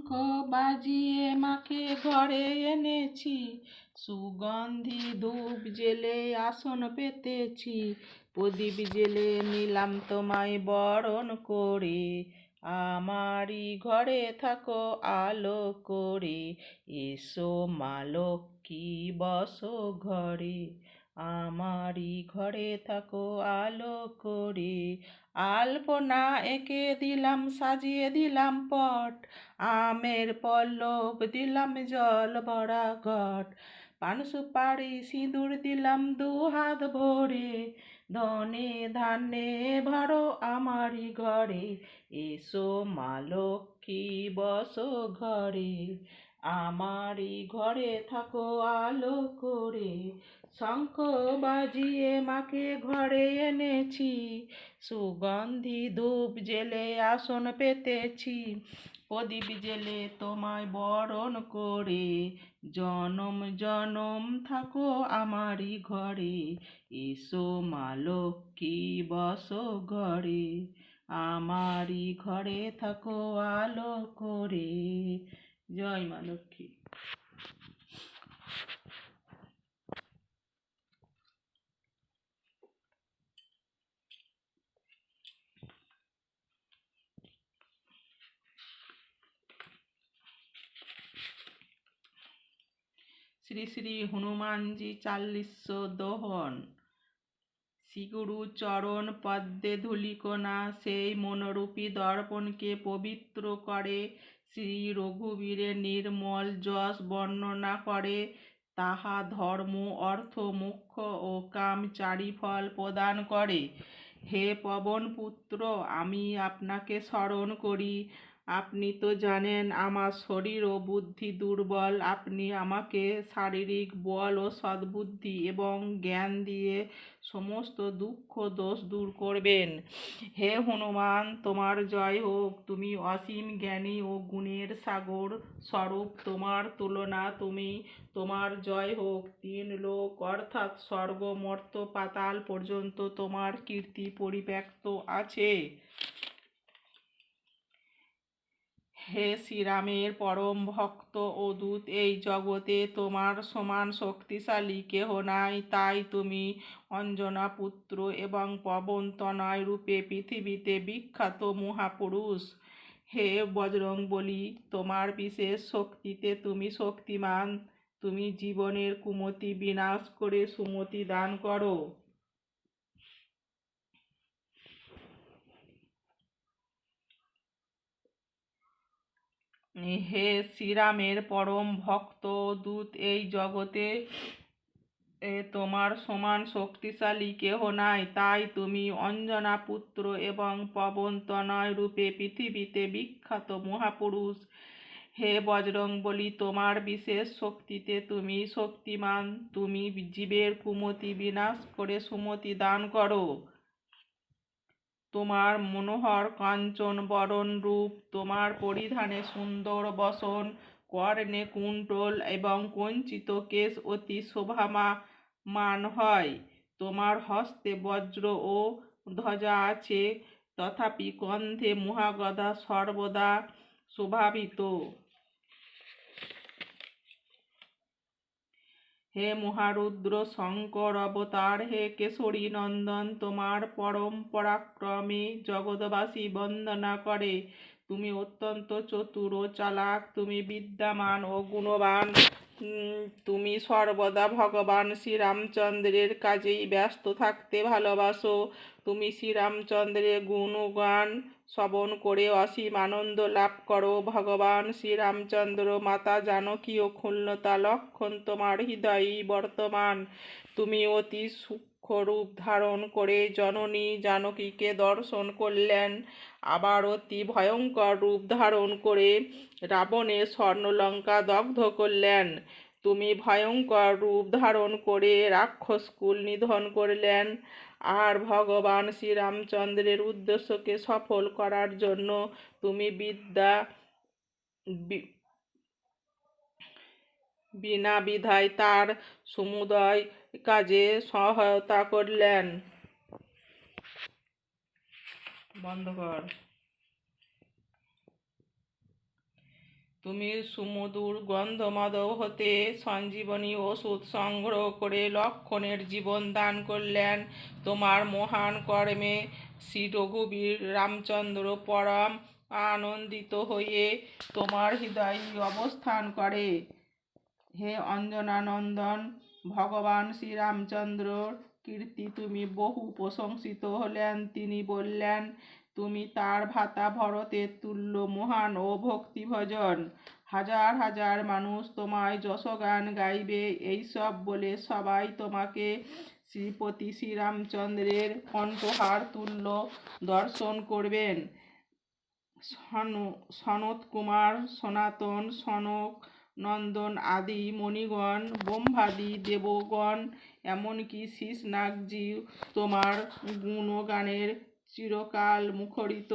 শঙ্খ বাজিয়ে মাকে ঘরে এনেছি, সুগন্ধি ধূপ জেলে আসন পেতেছি, প্রদীপ জেলে নিলাম তোমায় বরণ করে, আমারই ঘরে থাকো আলো করে, এসো মা লক্ষ্মী বসো ঘরে, আমারই ঘরে থাকো আলো করে। আলপনা এঁকে দিলাম সাজিয়ে দিলাম পট, আমের পল্লব দিলাম জল ভরা ঘট, পান সুপারি সিঁদুর দিলাম দু হাত ভরে, ধনে ধান্যে ভরো আমারই ঘরে, এসো মা লক্ষ্মী বসো ঘরে, আমারই ঘরে থাকো আলো করে। শঙ্খ বাজিয়ে মাকে ঘরে এনেছি, সুগন্ধি ধূপ জেলে আসন পেতেছি, প্রদীপ জেলে তোমায় বরণ করে, জনম জনম থাকো আমারই ঘরে, এসো মা লক্ষ্মী বসো ঘরে, আমারই ঘরে থাকো আলো করে। জয় মা লক্ষ্মী। শ্রী শ্রী হনুমানজি 40 দোহন। শ্রীগুরু চরণ পদ্মে ধূলিকণা, সেই মনোরূপী দর্পণকে পবিত্র করে, শ্রী রঘুবীরের নির্মল যশ বর্ণনা করে, তাহা ধর্ম অর্থ মোক্ষ ও কাম চারি ফল প্রদান করে। হে পবন পুত্র, আমি আপনাকে স্মরণ করি, আপনি তো জানেন আমার শরীর ও বুদ্ধি দুর্বল, আপনি আমাকে শারীরিক বল ও সদ্বুদ্ধি এবং জ্ঞান দিয়ে সমস্ত দুঃখ দোষ দূর করবেন। হে হনুমান, তোমার জয় হোক, তুমি অসীম জ্ঞানী ও গুণের সাগর স্বরূপ, তোমার তুলনা তুমি, তোমার জয় হোক। 3 লোক অর্থাৎ স্বর্গ মর্ত পাতাল পর্যন্ত তোমার কীর্তি পরিব্যাপ্ত আছে। হে শ্রীরামের পরম ভক্ত ও দূত, এই জগতে তোমার সমান শক্তিশালী কেহ নাই, তাই তুমি অঞ্জনা পুত্র এবং পবনতনয় রূপে পৃথিবীতে বিখ্যাত মহাপুরুষ। হে বজরংবলী, তোমার বিশেষ শক্তিতে তুমি শক্তিমান, তুমি জীবনের কুমতি বিনাশ করে সুমতি দান করো। হে শ্রীরামের পরম ভক্ত দূত, এই জগতে তোমার সমান শক্তিশালী কেহ নাই, তাই তুমি অঞ্জনা পুত্র এবং পবনতনয় রূপে পৃথিবীতে বিখ্যাত মহাপুরুষ। হে বজরংবলী, তোমার বিশেষ শক্তিতে তুমি শক্তিমান, তুমি জীবের কুমতি বিনাশ করে সুমতি দান করো। তোমার মনোহর কাঞ্চন বরণ রূপ, তোমার পরিধানে সুন্দর বসন, কর্ণে কুণ্ডল এবং কঞ্চিত কেশ অতি শোভামান হয়। তোমার হস্তে বজ্র ও ধ্বজা আছে, তথাপি কন্ধে মহাগদা সর্বদা শোভাবিত। হে মহারুদ্র শঙ্কর অবতার, হে কেশরী নন্দন, তোমার পরম পরাক্রমে জগৎবাসী বন্দনা করে। তুমি অত্যন্ত চতুর ও চালাক, তুমি বিদ্যামান ও গুণবান, তুমি সর্বদা ভগবান শ্রীরামচন্দ্রের কাজেই ব্যস্ত থাকতে ভালোবাসো। তুমি শ্রীরামচন্দ্রের গুণগান শ্রবণ করে অসীম আনন্দ লাভ করো। ভগবান শ্রীরামচন্দ্র, মাতা জানকী ও ক্ষুণ্ণতা লক্ষণ তোমার হৃদয়েই বর্তমান। তুমি অতি সূক্ষ্ম রূপ ধারণ করে জননী জানকীকে দর্শন করলেন, আবার অতি ভয়ঙ্কর রূপ ধারণ করে রাবণের স্বর্ণলঙ্কা দগ্ধ করলেন। তুমি ভয়ঙ্কর রূপ ধারণ করে রাক্ষসকুল নিধন করলেন, আর ভগবান শ্রীরামচন্দ্রের উদ্দেশ্যকে সফল করার জন্য তুমি বিনা বিধায় তার সমুদয় কাজে সহায়তা করলেন। বন্ধ কর। তুমি সুমধুর গন্ধমাদক হতে সঞ্জীবনী ওষুধ সংগ্রহ করে লক্ষণের জীবন দান করলেন। তোমার মহান কর্মে শ্রী রঘুবীর রামচন্দ্র পরম আনন্দিত হয়ে তোমার হৃদয়ে অবস্থান করে। হে অঞ্জনানন্দন, ভগবান শ্রীরামচন্দ্রর কীর্তি তুমি বহু প্রশংসিত হলেন। তিনি বললেন, তুমি তার ভ্রাতা ভরতের তুল্য মহান ও ভক্তিভজন। হাজার হাজার মানুষ তোমায় যশগান গাইবে। এইসব বলে সবাই তোমাকে শ্রীপতি শ্রীরামচন্দ্রের কণ্ঠহার তুল্য দর্শন করবেন। সনত কুমার, সনাতন, সনক, নন্দন আদি মণিগণ, ব্রহ্মাদি দেবগণ, এমনকি শীর্ষনাগজি তোমার গুণগানের চিরকাল মুখরিত।